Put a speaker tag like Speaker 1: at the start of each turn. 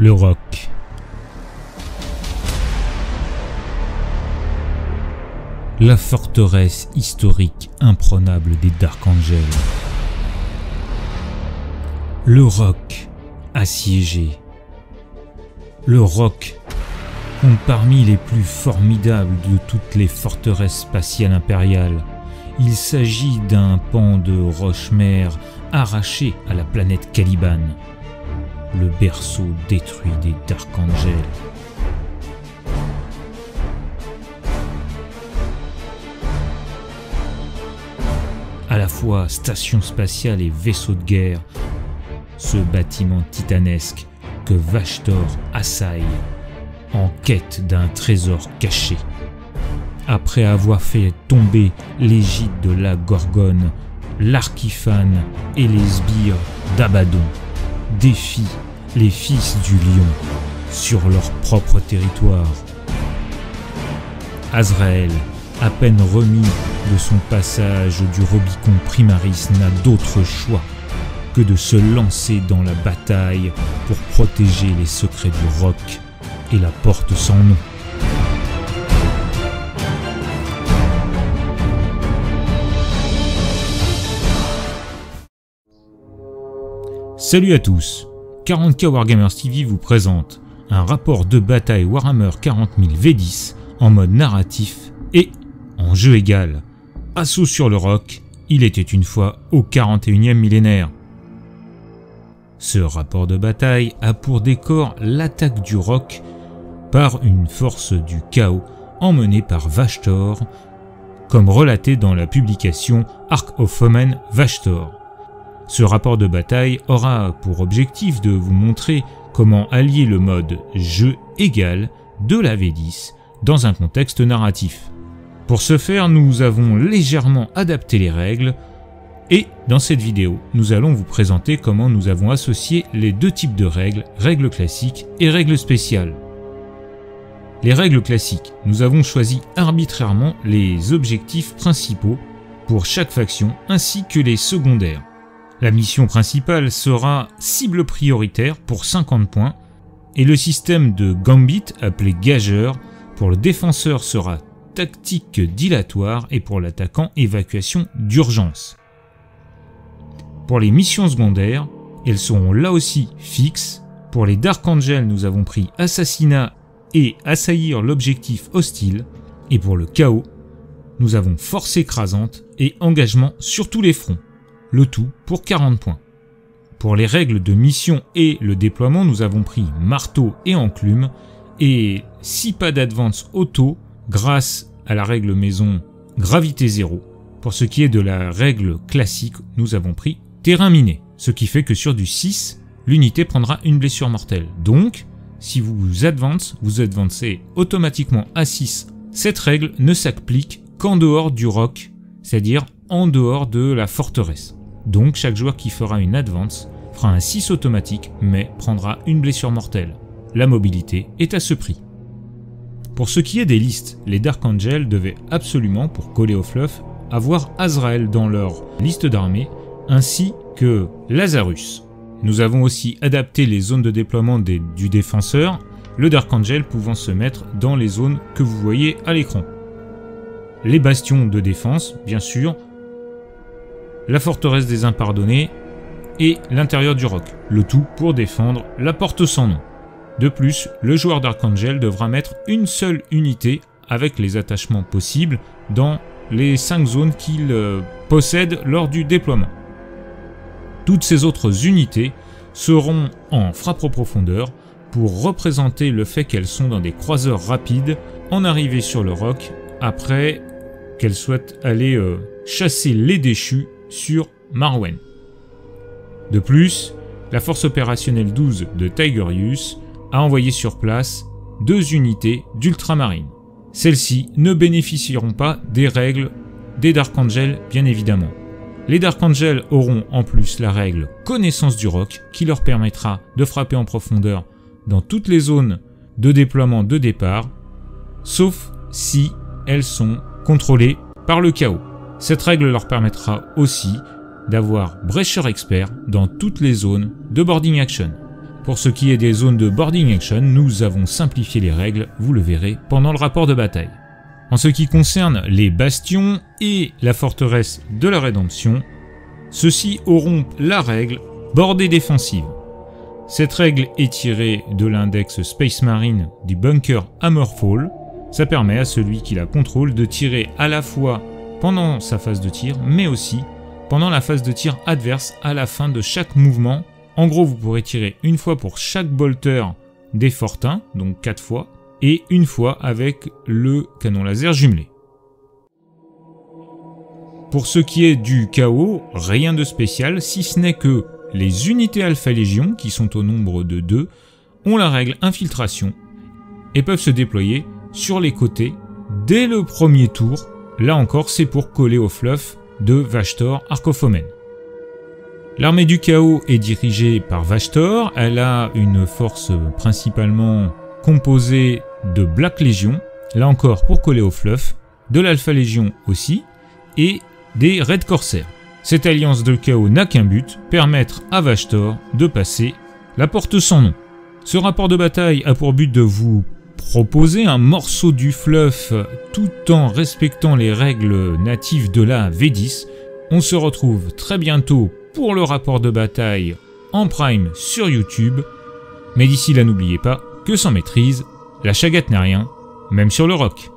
Speaker 1: Le roc. La forteresse historique imprenable des Dark Angels. Le roc assiégé. Le roc compte parmi les plus formidables de toutes les forteresses spatiales impériales. Il s'agit d'un pan de roche-mère arraché à la planète Caliban, le berceau détruit des Dark Angels. À la fois station spatiale et vaisseau de guerre, ce bâtiment titanesque que Vashtor assaille en quête d'un trésor caché. Après avoir fait tomber l'égide de la Gorgone, l'Archiphane et les sbires d'Abaddon défient les fils du lion sur leur propre territoire. Azrael, à peine remis de son passage du Rubicon Primaris, n'a d'autre choix que de se lancer dans la bataille pour protéger les secrets du roc et la porte sans nom. Salut à tous, 40K Wargamers TV vous présente un rapport de bataille Warhammer 40 000 V10 en mode narratif et en jeu égal. Assaut sur le roc, il était une fois au 41e millénaire. Ce rapport de bataille a pour décor l'attaque du roc par une force du chaos emmenée par Vashtor, comme relaté dans la publication Ark of Omen Vashtor. Ce rapport de bataille aura pour objectif de vous montrer comment allier le mode jeu égal de la V10 dans un contexte narratif. Pour ce faire, nous avons légèrement adapté les règles et dans cette vidéo, nous allons vous présenter comment nous avons associé les deux types de règles, règles classiques et règles spéciales. Les règles classiques, nous avons choisi arbitrairement les objectifs principaux pour chaque faction ainsi que les secondaires. La mission principale sera cible prioritaire pour 50 points et le système de gambit appelé gageur pour le défenseur sera tactique dilatoire et pour l'attaquant évacuation d'urgence. Pour les missions secondaires, elles seront là aussi fixes. Pour les Dark Angels, nous avons pris assassinat et assaillir l'objectif hostile et pour le chaos, nous avons force écrasante et engagement sur tous les fronts. Le tout pour 40 points. Pour les règles de mission et le déploiement, nous avons pris marteau et enclume et 6 pas d'advance auto grâce à la règle maison gravité 0. Pour ce qui est de la règle classique, nous avons pris terrain miné, ce qui fait que sur du 6, l'unité prendra une blessure mortelle. Donc, si vous advancez automatiquement à 6. Cette règle ne s'applique qu'en dehors du roc, c'est-à-dire en dehors de la forteresse. Donc chaque joueur qui fera une advance fera un 6 automatique mais prendra une blessure mortelle. La mobilité est à ce prix. Pour ce qui est des listes, les Dark Angels devaient absolument, pour coller au fluff, avoir Azrael dans leur liste d'armées ainsi que Lazarus. Nous avons aussi adapté les zones de déploiement du défenseur, le Dark Angel pouvant se mettre dans les zones que vous voyez à l'écran. Les bastions de défense, bien sûr, la forteresse des impardonnés et l'intérieur du roc, le tout pour défendre la porte sans nom. De plus, le joueur Dark Angel devra mettre une seule unité avec les attachements possibles dans les 5 zones qu'il possède lors du déploiement. Toutes ces autres unités seront en frappe en profondeur pour représenter le fait qu'elles sont dans des croiseurs rapides en arrivée sur le roc après qu'elles souhaitent aller chasser les déchus sur Marwen. De plus, la force opérationnelle 12 de Tigerius a envoyé sur place 2 unités d'ultramarines. Celles-ci ne bénéficieront pas des règles des Dark Angels, bien évidemment. Les Dark Angels auront en plus la règle connaissance du roc qui leur permettra de frapper en profondeur dans toutes les zones de déploiement de départ, sauf si elles sont contrôlées par le chaos. Cette règle leur permettra aussi d'avoir Breacher Expert dans toutes les zones de boarding action. Pour ce qui est des zones de boarding action, nous avons simplifié les règles, vous le verrez pendant le rapport de bataille. En ce qui concerne les bastions et la forteresse de la Rédemption, ceux-ci auront la règle bordée défensive. Cette règle est tirée de l'index Space Marine du bunker Hammerfall. Ça permet à celui qui la contrôle de tirer à la fois pendant sa phase de tir, mais aussi pendant la phase de tir adverse à la fin de chaque mouvement. En gros, vous pourrez tirer une fois pour chaque bolter des fortins, donc 4 fois, et une fois avec le canon laser jumelé. Pour ce qui est du chaos, rien de spécial, si ce n'est que les unités Alpha Légion, qui sont au nombre de 2, ont la règle infiltration et peuvent se déployer sur les côtés dès le premier tour. Là encore, c'est pour coller au fluff de Vashtor Arcophomène. L'armée du chaos est dirigée par Vashtor, elle a une force principalement composée de Black Legion, là encore pour coller au fluff, de l'Alpha Légion aussi, et des Red Corsair. Cette alliance de chaos n'a qu'un but, permettre à Vashtor de passer la porte sans nom. Ce rapport de bataille a pour but de vous proposer un morceau du fluff tout en respectant les règles natives de la V10. On se retrouve très bientôt pour le rapport de bataille en prime sur YouTube. Mais d'ici là, n'oubliez pas que sans maîtrise, la chagate n'est rien, même sur le rock.